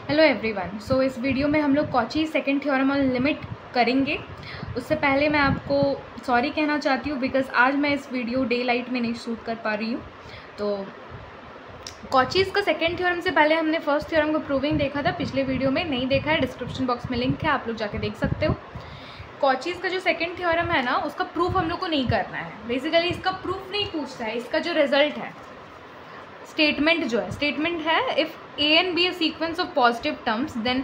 Hello everyone. सो इस video में हम लोग Cauchy second theorem on limit करेंगे। उससे पहले मैं आपको सॉरी कहना चाहती हूँ बिकॉज आज मैं इस वीडियो डे लाइट में नहीं शूट कर पा रही हूँ। तो कॉचीज़ का सेकंड थ्योरम से पहले हमने फर्स्ट थ्योरम को प्रूविंग देखा था, पिछले वीडियो में नहीं देखा है डिस्क्रिप्शन बॉक्स में लिंक है, आप लोग जाके देख सकते हो। कॉचीज़ का जो सेकंड थ्योरम है ना, उसका प्रूफ हम लोग को नहीं करना है। बेसिकली इसका प्रूफ नहीं पूछता है, इसका जो रिजल्ट है, स्टेटमेंट जो है, स्टेटमेंट है if a n be a sequence of positive terms then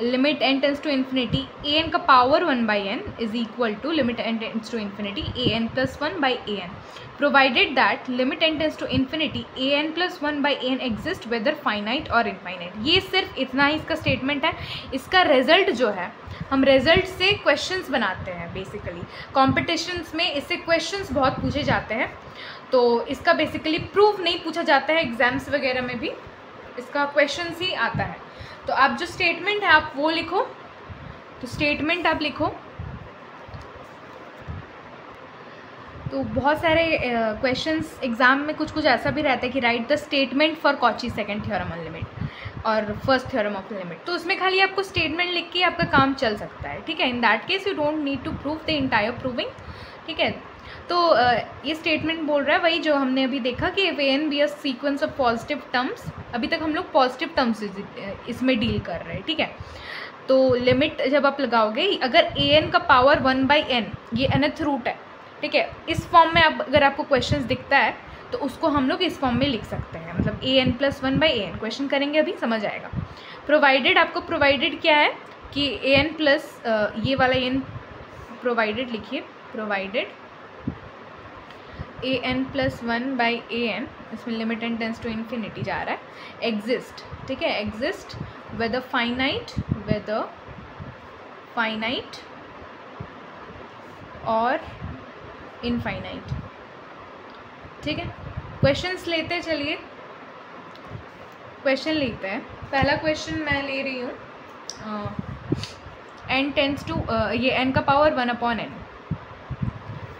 limit n tends to infinity a n का power 1/n is equal to limit n tends to infinity a n plus 1/an provided that limit n tends to infinity a n plus 1/an exist whether finite और infinite. ये सिर्फ इतना ही इसका statement है। इसका result जो है, हम रिजल्ट से क्वेश्चंस बनाते हैं। बेसिकली कॉम्पिटिशन्स में इससे क्वेश्चंस बहुत पूछे जाते हैं, तो इसका बेसिकली प्रूफ नहीं पूछा जाता है। एग्जाम्स वगैरह में भी इसका क्वेश्चंस ही आता है। तो आप जो स्टेटमेंट है आप वो लिखो। तो स्टेटमेंट आप लिखो। तो बहुत सारे क्वेश्चंस एग्जाम में कुछ कुछ ऐसा भी रहता है कि right the statement for Cauchy second theorem on limit और फर्स्ट थ्योरम ऑफ लिमिट। तो उसमें खाली आपको स्टेटमेंट लिख के आपका काम चल सकता है, ठीक है। In that case you don't need to prove the entire proving, ठीक है। तो ये स्टेटमेंट बोल रहा है वही जो हमने अभी देखा कि a n be a sequence of positive terms. अभी तक हम लोग पॉजिटिव टर्म्स इसमें डील कर रहे हैं, ठीक है। तो लिमिट जब आप लगाओगे, अगर ए एन का पावर 1/n ये nth रूट है, ठीक है, इस फॉर्म में अगर आपको क्वेश्चन दिखता है तो उसको हम लोग इस फॉर्म में लिख सकते हैं, मतलब ए एन प्लस 1/an। क्वेश्चन करेंगे अभी समझ आएगा। प्रोवाइडेड, आपको प्रोवाइडेड क्या है कि ए एन प्लस ये वाला एन प्रोवाइडेड लिखिए, provided a n plus 1/an, इसमें limit n tends to infinity जा रहा है, एग्जिस्ट, ठीक है, एग्जिस्ट वेदर फाइनाइट और इनफाइनाइट, ठीक है। क्वेश्चंस लेते चलिए, क्वेश्चन लेते हैं। पहला क्वेश्चन मैं ले रही हूँ एन टेंस टू ये एन का पावर 1/n,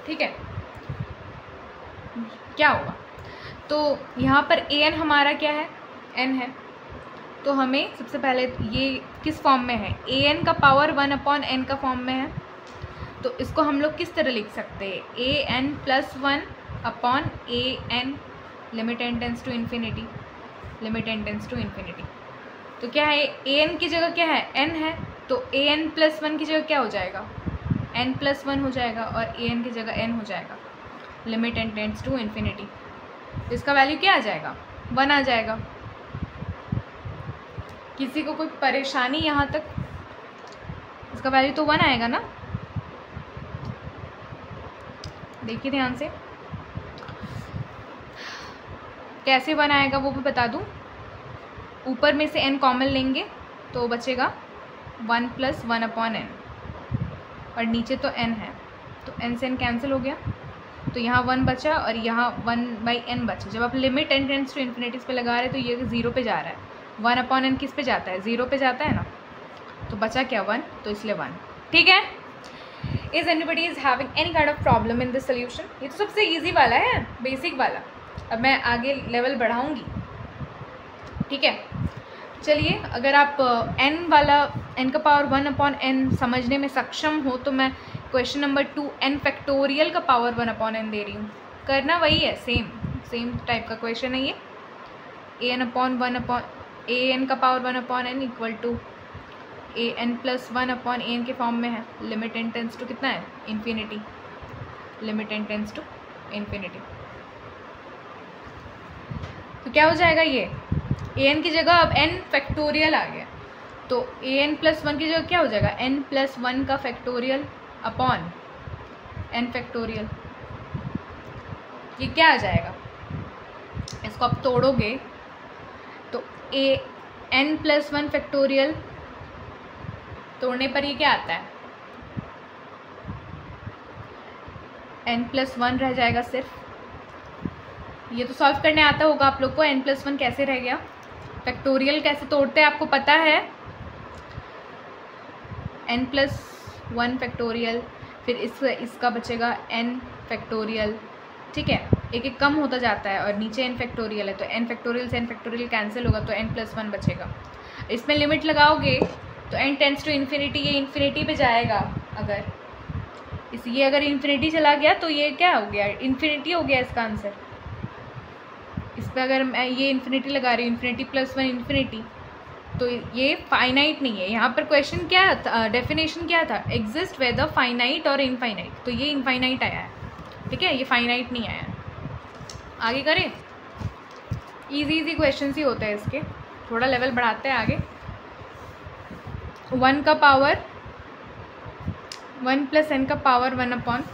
ठीक है। क्या होगा, तो यहाँ पर ए एन हमारा क्या है, एन है। तो हमें सबसे पहले ये किस फॉर्म में है, ए एन का पावर 1/n का फॉर्म में है। तो इसको हम लोग किस तरह लिख सकते हैं, a n plus 1/an limit n tends to infinity, limit n tends to infinity. तो क्या है, ए एन की जगह क्या है, एन है, तो ए एन प्लस 1 की जगह क्या हो जाएगा, एन प्लस 1 हो जाएगा, और ए एन की जगह एन हो जाएगा, limit n tends to infinity. तो इसका वैल्यू क्या आ जाएगा, 1 आ जाएगा। किसी को कोई परेशानी यहाँ तक, इसका वैल्यू तो 1 आएगा ना, देखिए ध्यान से। कैसे 1 आएगा वो भी बता दूँ। ऊपर में से n कॉमन लेंगे तो बचेगा 1 + 1/n, और नीचे तो n है, तो n से n कैंसिल हो गया, तो यहाँ 1 बचा और यहाँ 1/n बचा। जब आप limit n tends to infinities पे लगा रहे हैं तो ये 0 पे जा रहा है, 1/n किस पे जाता है, 0 पे जाता है ना, तो बचा क्या 1, तो इसलिए 1, ठीक है। Is anybody is having any kind of problem in this solution. ये तो सबसे ईजी वाला है, बेसिक वाला। अब मैं आगे लेवल बढ़ाऊँगी, ठीक है। चलिए, अगर आप n वाला, n का पावर 1/n समझने में सक्षम हो तो मैं क्वेश्चन नंबर 2 n फैक्टोरियल का पावर 1/n दे रही हूँ। करना वही है, सेम टाइप का क्वेश्चन है ये। an का power 1/n equal to an plus 1/an के फॉर्म में है। लिमिट एन टेंस टू कितना है, infinity, limit n tends to infinity. तो क्या हो जाएगा, ये ए एन की जगह अब n फैक्टोरियल आ गया, तो ए एन प्लस 1 की जगह क्या हो जाएगा, n प्लस 1 का फैक्टोरियल अपॉन n फैक्टोरियल। ये क्या आ जाएगा, इसको आप तोड़ोगे तो n प्लस 1 फैक्टोरियल तोड़ने पर ये क्या आता है, n प्लस 1 रह जाएगा सिर्फ। ये तो सॉल्व करने आता होगा आप लोग को, n प्लस 1 कैसे रह गया, फैक्टोरियल कैसे तोड़ते हैं आपको पता है, n प्लस 1 फैक्टोरियल, फिर इसका बचेगा n फैक्टोरियल, ठीक है। एक एक कम होता जाता है और नीचे n फैक्टोरियल है, तो n फैक्टोरियल से n फैक्टोरियल कैंसिल होगा, तो n प्लस 1 बचेगा। इसमें लिमिट लगाओगे तो n टेंड्स टू इन्फिनिटी, ये इन्फिनिटी पे जाएगा। अगर ये अगर इन्फिनिटी चला गया तो ये क्या हो गया, इन्फिनिटी हो गया इसका आंसर। इस पर अगर मैं ये इन्फिनिटी लगा रही हूँ, इन्फिनिटी प्लस वन इन्फिनिटी, तो ये फाइनाइट नहीं है। यहाँ पर क्वेश्चन क्या था, डेफिनेशन क्या था, एग्जिस्ट वेदर फाइनाइट और इनफाइनाइट, तो ये इनफाइनाइट आया है, ठीक है, ये फाइनाइट नहीं आया है। आगे करें, इजी क्वेश्चन ही होते हैं इसके, थोड़ा लेवल बढ़ाते हैं आगे। 1 का पावर 1 प्लस n का पावर 1 अपॉन,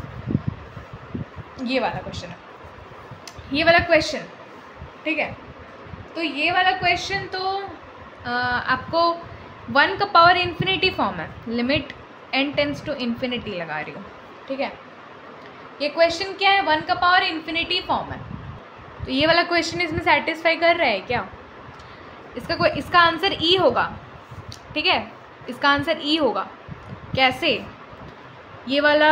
ये वाला क्वेश्चन है, ये वाला क्वेश्चन, ठीक है। तो ये वाला क्वेश्चन तो आपको 1 का पावर इन्फिनिटी फॉर्म है, limit n tends to infinity लगा रही हूँ, ठीक है। ये क्वेश्चन क्या है, 1 का पावर इन्फिनिटी फॉर्म है, तो ये वाला क्वेश्चन इसमें सेटिस्फाई कर रहा है क्या? इसका आंसर ई होगा, ठीक है, इसका आंसर ई होगा। कैसे, ये वाला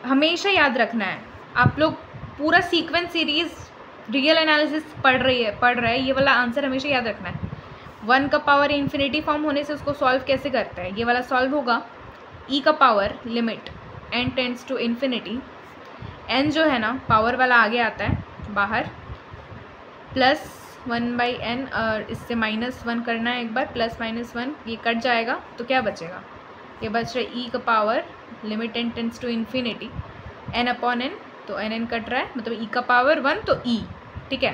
हमेशा याद रखना है। आप लोग पूरा सीक्वेंस सीरीज रियल एनालिसिस पढ़ रहे हैं, ये वाला आंसर हमेशा याद रखना है। 1 का पावर इन्फिनिटी फॉर्म होने से उसको सॉल्व कैसे करते हैं, ये वाला सॉल्व होगा ई का power limit n tends to infinity, n जो है ना पावर वाला आगे आता है बाहर, प्लस 1/n, और इससे -1 करना है एक बार, प्लस -1, ये कट जाएगा तो क्या बचेगा, ये बच रहा है ई का power limit n tends to infinity n upon n, तो n कट रहा है, मतलब ई का पावर 1 तो ई, ठीक है।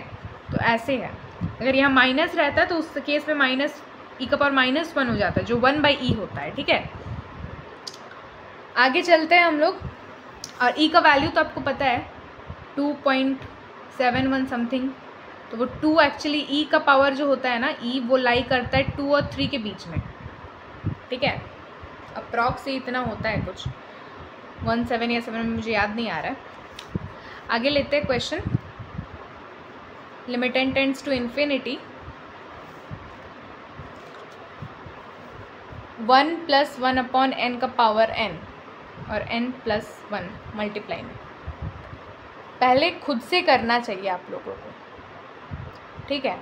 तो ऐसे है, अगर यहाँ माइनस रहता है तो उस केस में माइनस ई का पावर -1 हो जाता है, जो 1/e होता है, ठीक है। आगे चलते हैं हम लोग, और ई का वैल्यू तो आपको पता है 2.71 समथिंग, तो वो 2 एक्चुअली ई का पावर जो होता है ना, ई वो लाई करता है 2 और 3 के बीच में, ठीक है। अप्रॉक्स से इतना होता है कुछ 17 या 7 में, मुझे याद नहीं आ रहा है। आगे लेते हैं question, limit n tends to infinity 1 plus 1 upon n का पावर n और n प्लस 1 मल्टीप्लाई में। पहले खुद से करना चाहिए आप लोगों को, ठीक है।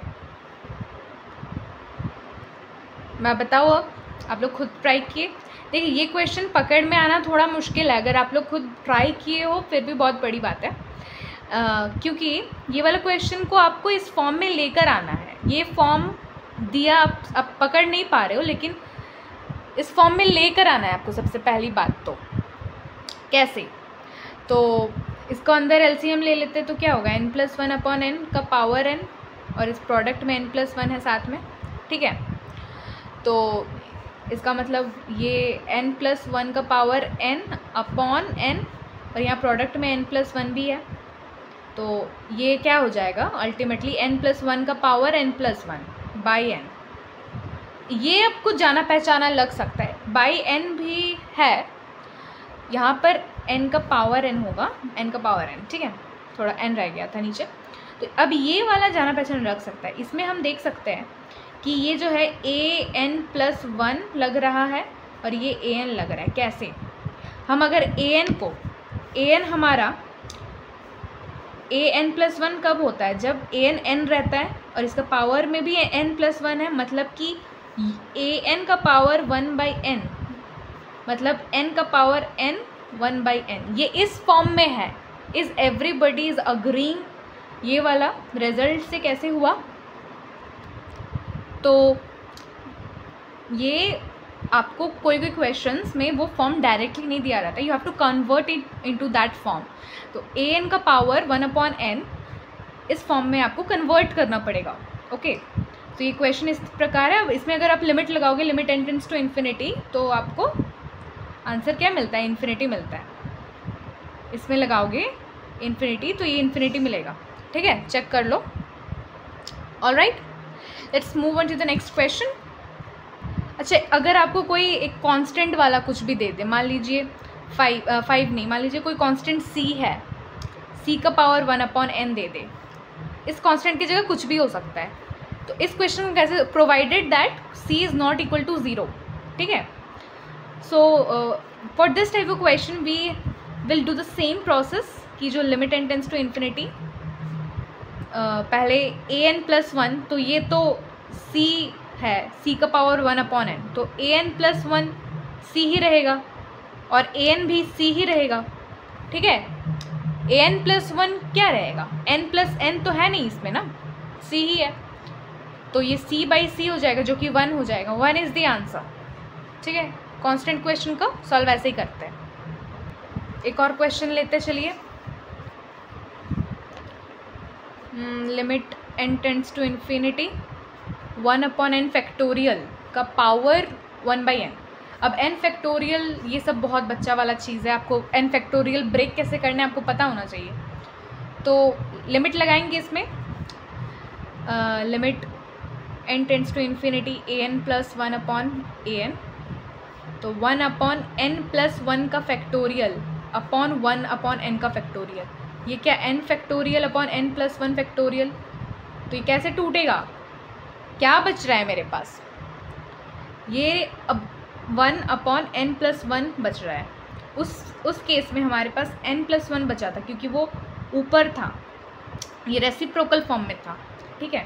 मैं बताऊँ अब, आप लोग खुद ट्राई किए, देखिए ये क्वेश्चन पकड़ में आना थोड़ा मुश्किल है, अगर आप लोग खुद ट्राई किए हो फिर भी बहुत बड़ी बात है, क्योंकि ये वाला क्वेश्चन को आपको इस फॉर्म में लेकर आना है। ये फॉर्म दिया आप पकड़ नहीं पा रहे हो, लेकिन इस फॉर्म में लेकर आना है आपको। सबसे पहली बात तो कैसे, तो इसको अंदर एलसीएम ले लेते तो क्या होगा, n प्लस 1 अपॉन n का पावर n, और इस प्रोडक्ट में n प्लस 1 है साथ में, ठीक है। तो इसका मतलब ये n प्लस 1 का पावर n अपॉन n, और यहाँ प्रोडक्ट में n प्लस 1 भी है, तो ये क्या हो जाएगा अल्टीमेटली n प्लस 1 का power n plus 1 by n। ये आपको जाना पहचाना लग सकता है, बाई n भी है, यहाँ पर n का पावर n होगा, n का पावर n, ठीक है, थोड़ा n रह गया था नीचे। तो अब ये वाला जाना पहचाना लग सकता है। इसमें हम देख सकते हैं कि ये जो है a n प्लस 1 लग रहा है और ये a n लग रहा है। कैसे, हम अगर a n को, a n हमारा a n प्लस 1 कब होता है, जब a n n रहता है और इसका पावर में भी n प्लस 1 है, मतलब कि a n का पावर 1/n, मतलब n का पावर n 1/n, ये इस फॉर्म में है। इज एवरीबडी इज अग्रीइंग, ये वाला रिजल्ट से कैसे हुआ, तो ये आपको कोई कोई क्वेश्चंस में वो फॉर्म डायरेक्टली नहीं दिया जाता, you have to convert it into that form. तो a n का पावर 1/n इस फॉर्म में आपको कन्वर्ट करना पड़ेगा, ओके। तो ये क्वेश्चन इस प्रकार है। अब इसमें अगर आप लिमिट लगाओगे, limit n tends to infinity, तो आपको आंसर क्या मिलता है, इन्फिनिटी मिलता है। इसमें लगाओगे इन्फिनिटी तो ये इन्फिनिटी मिलेगा, ठीक है, चेक कर लो। Alright, let's move on to the next question. अच्छा, अगर आपको कोई एक कांस्टेंट वाला कुछ भी दे दे, मान लीजिए 5 नहीं, मान लीजिए कोई कांस्टेंट c है, c का पावर 1/n दे दे, इस कांस्टेंट की जगह कुछ भी हो सकता है। तो इस क्वेश्चन को कैसे, provided that c is not equal to 0, ठीक है। So for this type of question we will do the same process कि जो limit n tends to infinity, पहले a n प्लस 1, तो ये तो c है c का पावर 1/n, तो an+1 c ही रहेगा और an भी c ही रहेगा। ठीक है, an+1 क्या रहेगा, n+n तो है नहीं इसमें ना, c ही है, तो ये c/c हो जाएगा जो कि 1 हो जाएगा। 1 इज़ द आंसर। ठीक है, कांस्टेंट क्वेश्चन को सॉल्व ऐसे ही करते हैं। एक और क्वेश्चन लेते चलिए। Limit n tends to infinity 1/n factorial का पावर 1/n। अब n फैक्टोरियल ये सब बहुत बच्चा वाला चीज़ है, आपको n फैक्टोरियल ब्रेक कैसे करना है आपको पता होना चाहिए। तो लिमिट लगाएंगे इसमें, limit n tends to infinity an+1/an, तो 1/n+1 का फैक्टोरियल अपॉन 1/n का फैक्टोरियल। ये क्या n factorial upon n+1 factorial, तो ये कैसे टूटेगा, क्या बच रहा है मेरे पास, ये अब 1/n+1 बच रहा है। उस केस में हमारे पास n+1 बचा था क्योंकि वो ऊपर था, ये रेसिप्रोकल फॉर्म में था। ठीक है,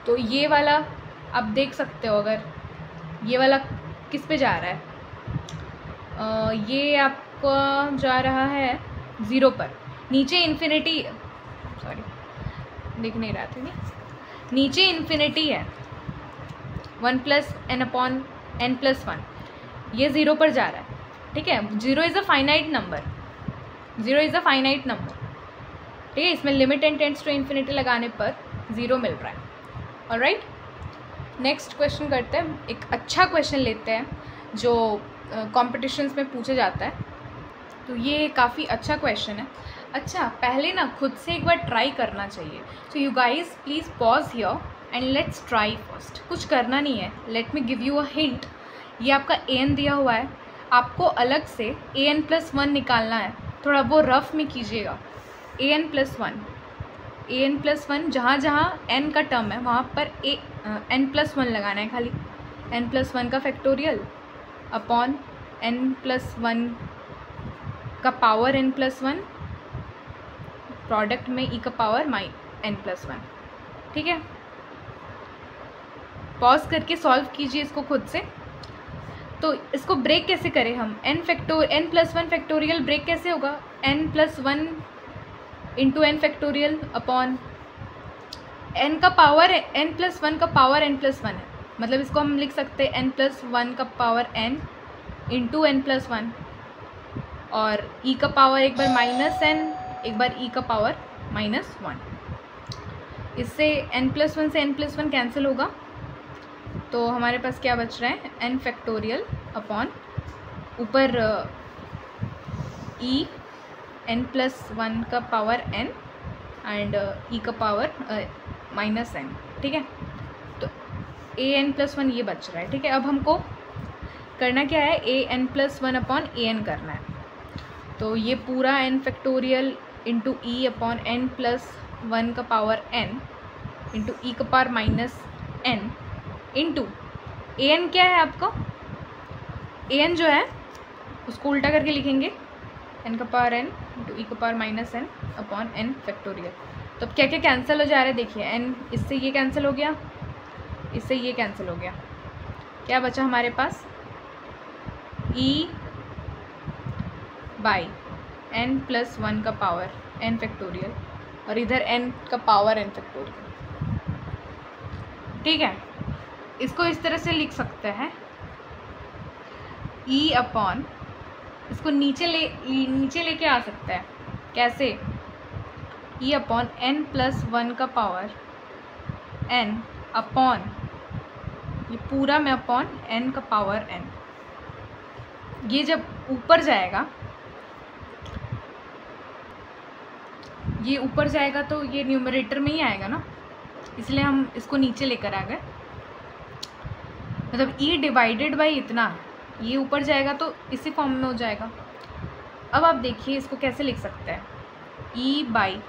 तो ये वाला आप देख सकते हो, अगर ये वाला किस पे जा रहा है, ये आपका जा रहा है 0 पर, नीचे इन्फिनिटी, सॉरी दिख नहीं रहा था, नहीं नीचे इन्फिनिटी है 1+n/n+1, ये 0 पर जा रहा है। ठीक है, 0 is a finite number, 0 is a finite number. ठीक है, इसमें limit n tends to infinity लगाने पर 0 मिल रहा है। ऑलराइट, नेक्स्ट क्वेश्चन करते हैं। एक अच्छा क्वेश्चन लेते हैं जो कॉम्पिटिशन्स में पूछा जाता है, तो ये काफ़ी अच्छा क्वेश्चन है। अच्छा, पहले ना खुद से एक बार ट्राई करना चाहिए। So you guys please pause here and let's try first. कुछ करना नहीं है, let me give you a hint. ये आपका an दिया हुआ है, आपको अलग से an+1 निकालना है, थोड़ा वो रफ में कीजिएगा। an+1 जहाँ जहाँ n का टर्म है वहाँ पर n+1 लगाना है, खाली n+1 का फैक्टोरियल अपॉन n+1 का पावर n+1, प्रोडक्ट में e का पावर n+1। ठीक है, पॉज करके सॉल्व कीजिए इसको खुद से। तो इसको ब्रेक कैसे करें हम, n+1 फैक्टोरियल ब्रेक कैसे होगा, n+1 into n factorial upon n का पावर n+1 का पावर n+1 है, मतलब इसको हम लिख सकते हैं n+1 का पावर n इंटू n+1, और e का पावर एक बार -n, एक बार e का पावर -1। इससे n+1 से n+1 कैंसिल होगा, तो हमारे पास क्या बच रहा है, n फैक्टोरियल अपॉन ऊपर e n+1 का पावर n एंड e का पावर -n। ठीक है, तो an+1 ये बच रहा है। ठीक है, अब हमको करना क्या है, an+1/an करना है। तो ये पूरा n factorial into e upon n+1 का पावर n इंटू e का पावर -n इंटू an क्या है आपका, an जो है उसको उल्टा करके लिखेंगे n का पावर n इंटू e का power -n upon n factorial. तो अब क्या क्या कैंसिल हो जा रहा है देखिए, n इससे ये कैंसिल हो गया, इससे ये कैंसिल हो गया, क्या बचा हमारे पास, e बाई n+1 का पावर n फैक्टोरियल और इधर n का पावर n फैक्टोरियल। ठीक है, इसको इस तरह से लिख सकते हैं, e अपॉन, इसको नीचे लेके आ सकता है, कैसे, e अपॉन n+1 का पावर n अपॉन ये पूरा में अपॉन n का पावर n। ये जब ऊपर जाएगा, ये ऊपर जाएगा तो ये न्यूमरेटर में ही आएगा ना, इसलिए हम इसको नीचे लेकर आ गए, मतलब e डिवाइडेड बाई इतना, ये ऊपर जाएगा तो इसी फॉर्म में हो जाएगा। अब आप देखिए इसको कैसे लिख सकते हैं, e बाई,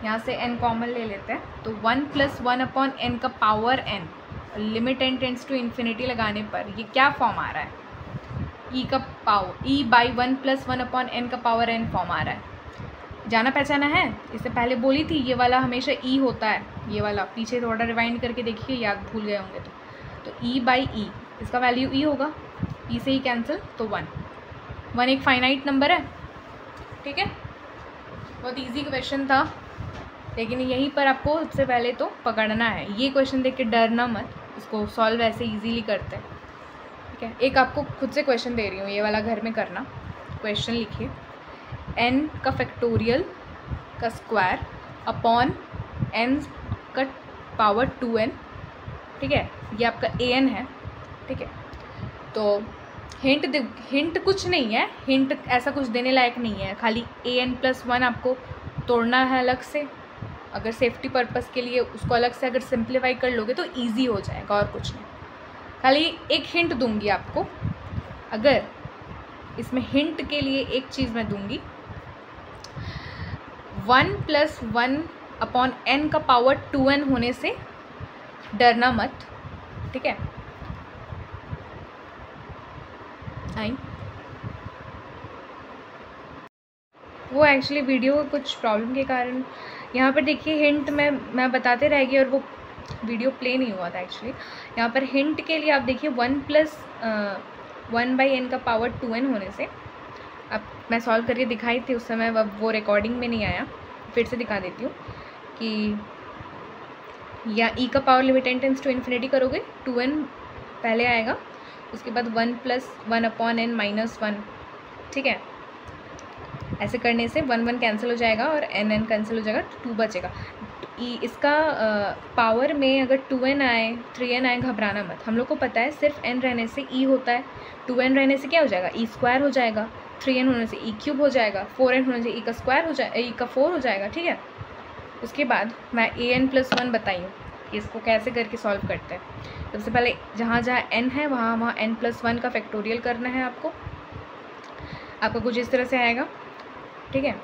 यहाँ से n कॉमन ले लेते हैं, तो 1+1/n का power n, limit n tends to infinity लगाने पर ये क्या फॉर्म आ रहा है, e का पावर e बाई 1+1/n का पावर n फॉर्म आ रहा है। जाना पहचाना है, इससे पहले बोली थी ये वाला हमेशा ई होता है, ये वाला पीछे थोड़ा रिवाइंड करके देखिए, याद भूल गए होंगे तो ई बाई ई, इसका वैल्यू ई होगा, ई से ही कैंसिल तो 1 एक फाइनाइट नंबर है। ठीक है, बहुत इजी क्वेश्चन था, लेकिन यहीं पर आपको सबसे पहले तो पकड़ना है। ये क्वेश्चन देख के डरना मत, इसको सॉल्व ऐसे इजीली करते हैं। ठीक है, एक आपको खुद से क्वेश्चन दे रही हूँ, ये वाला घर में करना। क्वेश्चन लिखिए, n का फैक्टोरियल का स्क्वायर अपॉन n का पावर 2n। ठीक है, ये आपका an है। ठीक है, तो हिंट कुछ नहीं है, हिंट ऐसा कुछ देने लायक नहीं है, खाली an+1 आपको तोड़ना है अलग से। अगर सेफ्टी पर्पस के लिए उसको अलग से अगर सिंप्लीफाई कर लोगे तो इजी हो जाएगा, और कुछ नहीं। खाली एक हिंट दूंगी आपको, अगर इसमें हिंट के लिए एक चीज़ मैं दूंगी, 1+1 अपॉन n का पावर 2n होने से डरना मत। ठीक है, आई वो एक्चुअली वीडियो का कुछ प्रॉब्लम के कारण यहाँ पर देखिए हिंट मैं बताते रहेगी और वो वीडियो प्ले नहीं हुआ था एक्चुअली। यहाँ पर हिंट के लिए आप देखिए 1+1/n का पावर 2n होने से, अब मैं सॉल्व करके दिखाई थी उस समय, अब वो रिकॉर्डिंग में नहीं आया, फिर से दिखा देती हूँ कि या e का power limit n tends to infinity करोगे 2n पहले आएगा, उसके बाद 1+1 अपॉन n -1। ठीक है, ऐसे करने से 1 कैंसिल हो जाएगा और n कैंसिल हो जाएगा, 2 बचेगा। इसका पावर में अगर 2n आए 3n आए घबराना मत, हम लोग को पता है सिर्फ n रहने से e होता है, 2n रहने से क्या हो जाएगा e² हो जाएगा, 3n होने से e³ हो जाएगा, 4n होने से e का स्क्वायर हो जाएगा, e का 4 हो जाएगा। ठीक है, उसके बाद मैं an+1 बताई हूँ कि इसको कैसे करके सॉल्व करते हैं। सबसे पहले जहाँ जहाँ n है वहाँ n+1 का फैक्टोरियल करना है आपको कुछ इस तरह से आएगा। ठीक है,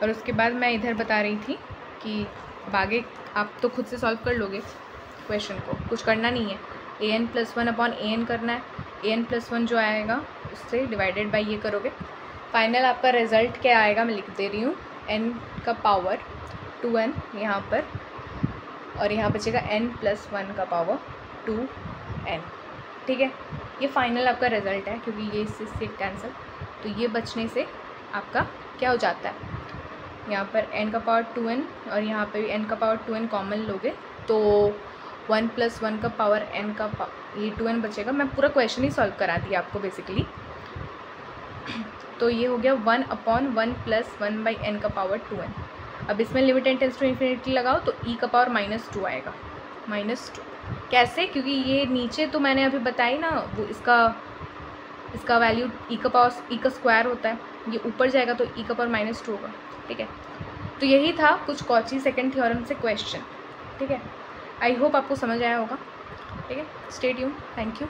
और उसके बाद मैं इधर बता रही थी कि आगे आप तो खुद से सॉल्व कर लोगे क्वेश्चन को, कुछ करना नहीं है, an+1 अपॉन an करना है, an+1 जो आएगा उससे डिवाइडेड बाय ये करोगे, फाइनल आपका रिज़ल्ट क्या आएगा मैं लिख दे रही हूँ, n का पावर 2n यहाँ पर, और यहाँ बचेगा n+1 का पावर 2n। ठीक है, ये फाइनल आपका रिज़ल्ट है, क्योंकि ये इससे कैंसिल, तो ये बचने से आपका क्या हो जाता है, यहाँ पर n का पावर 2n और यहाँ पे भी n का पावर 2n कॉमन लोगे तो 1+1 का पावर n का ये 2n बचेगा। मैं पूरा क्वेश्चन ही सॉल्व करा दिया आपको बेसिकली। तो ये हो गया 1/1+1/n का पावर 2n। अब इसमें limit n tends to infinity लगाओ तो e का पावर -2 आएगा, -2 कैसे, क्योंकि ये नीचे तो मैंने अभी बताई ना, वो इसका वैल्यू e का स्क्वायर होता है, ये ऊपर जाएगा तो e का पावर -2 होगा। ठीक है, तो यही था कुछ कॉची सेकंड थ्योरम से क्वेश्चन। ठीक है, आई होप आपको समझ आया होगा। ठीक है, स्टे ट्यून्ड, थैंक यू।